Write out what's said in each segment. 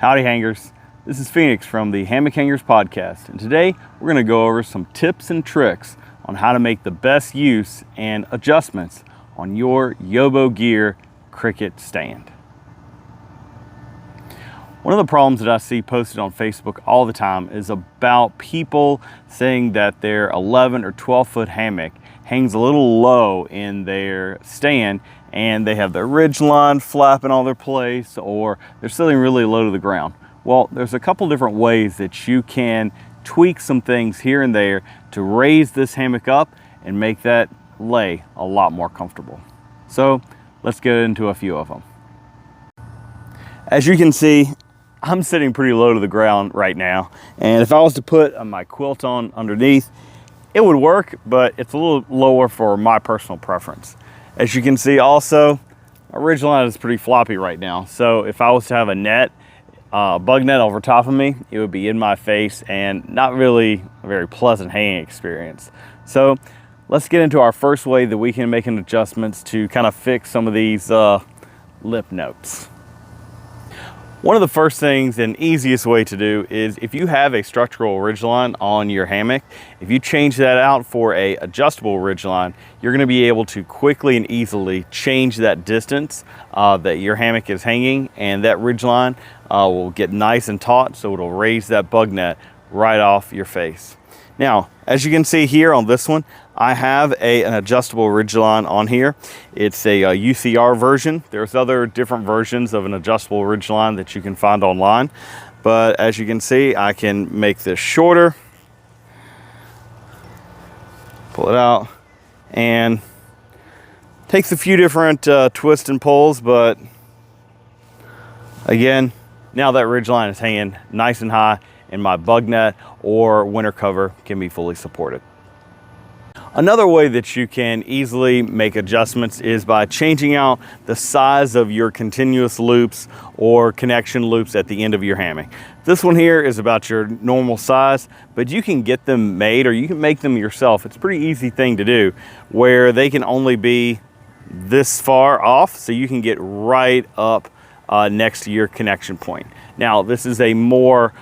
Howdy hangers, this is Pheonix from the Hammock Hangers podcast, and today we're going to go over some tips and tricks on how to make the best use and adjustments on your YOBO Gear Cricket Stand. One of the problems that I see posted on Facebook all the time is about people saying that their 11 or 12 foot hammock hangs a little low in their stand and they have their ridgeline flapping all their place, or they're sitting really low to the ground. Well, there's a couple different ways that you can tweak some things here and there to raise this hammock up and make that lay a lot more comfortable. So let's get into a few of them. As you can see, I'm sitting pretty low to the ground right now, and if I was to put my quilt on underneath, it would work, but it's a little lower for my personal preference. As you can see also, my ridgeline is pretty floppy right now, so if I was to have a net, bug net over top of me, it would be in my face and not really a very pleasant hanging experience. So let's get into our first way that we can make an adjustments to kind of fix some of these lip notes. One of the first things and easiest way to do is, if you have a structural ridgeline on your hammock, if you change that out for a adjustable ridgeline, you're going to be able to quickly and easily change that distance that your hammock is hanging, and that ridgeline will get nice and taut, so it'll raise that bug net right off your face. Now, as you can see here on this one, I have an adjustable ridgeline on here. It's a UCR version. There's other different versions of an adjustable ridgeline that you can find online. But as you can see, I can make this shorter, pull it out, and takes a few different twists and pulls, but again, now that ridgeline is hanging nice and high, and my bug net or winter cover can be fully supported. Another way that you can easily make adjustments is by changing out the size of your continuous loops or connection loops at the end of your hammock. This one here is about your normal size, but you can get them made, or you can make them yourself. It's a pretty easy thing to do, where they can only be this far off, so you can get right up next to your connection point. Now, this is a more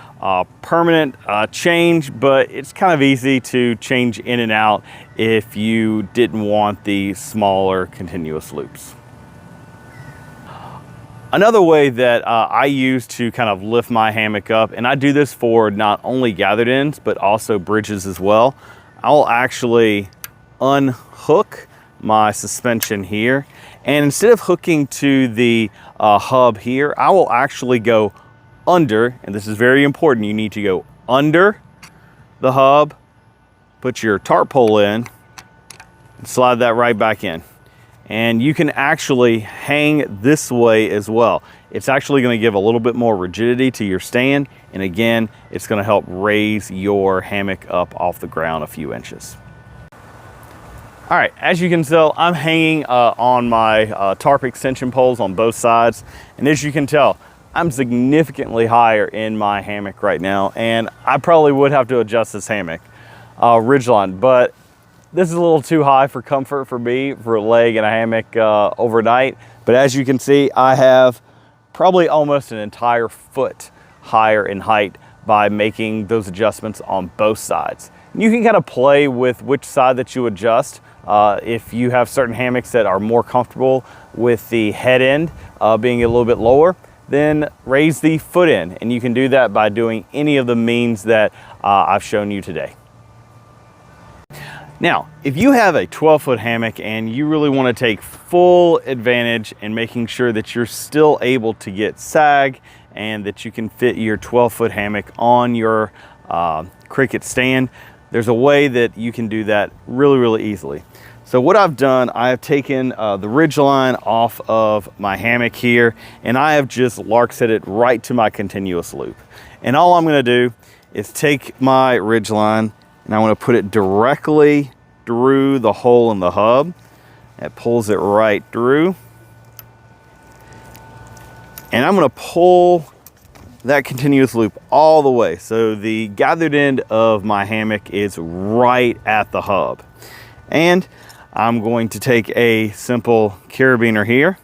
permanent change, but it's kind of easy to change in and out if you didn't want the smaller continuous loops. Another way that I use to kind of lift my hammock up, and I do this for not only gathered ends, but also bridges as well, I'll actually unhook my suspension here, and instead of hooking to the hub here, I will actually go under, and this is very important, you need to go under the hub, put your tarp pole in, and slide that right back in. And you can actually hang this way as well. It's actually going to give a little bit more rigidity to your stand, and again, it's going to help raise your hammock up off the ground a few inches. All right, as you can tell, I'm hanging on my tarp extension poles on both sides, and as you can tell, I'm significantly higher in my hammock right now, and I probably would have to adjust this hammock ridgeline, but this is a little too high for comfort for me for laying in a hammock overnight. But as you can see, I have probably almost an entire foot higher in height by making those adjustments on both sides. You can kind of play with which side that you adjust. If you have certain hammocks that are more comfortable with the head end being a little bit lower, then raise the foot end, and you can do that by doing any of the means that I've shown you today. Now, if you have a 12-foot hammock and you really want to take full advantage in making sure that you're still able to get sag and that you can fit your 12-foot hammock on your cricket stand, there's a way that you can do that really easily. So what I've done, I have taken the ridgeline off of my hammock here, and I have just lark set it right to my continuous loop. And all I'm going to do is take my ridgeline and I want to put it directly through the hole in the hub. That pulls it right through. And I'm going to pull that continuous loop all the way, so the gathered end of my hammock is right at the hub. And I'm going to take a simple carabiner here,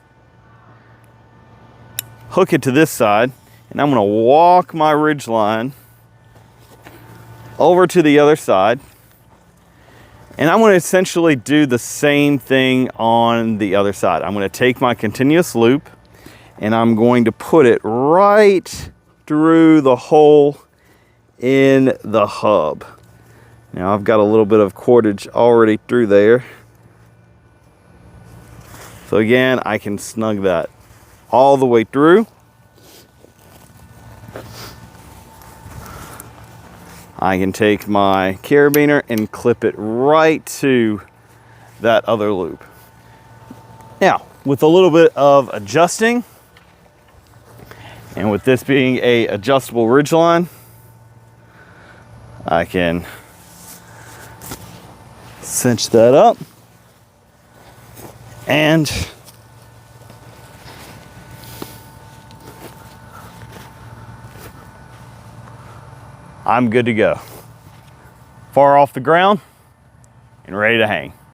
hook it to this side, And I'm gonna walk my ridge line over to the other side. And I'm gonna essentially do the same thing on the other side. I'm gonna take my continuous loop and I'm going to put it right through the hole in the hub. Now I've got a little bit of cordage already through there. So again, I can snug that all the way through. I can take my carabiner and clip it right to that other loop. Now, with a little bit of adjusting, and with this being a adjustable ridgeline, I can cinch that up and I'm good to go. Far off the ground and ready to hang.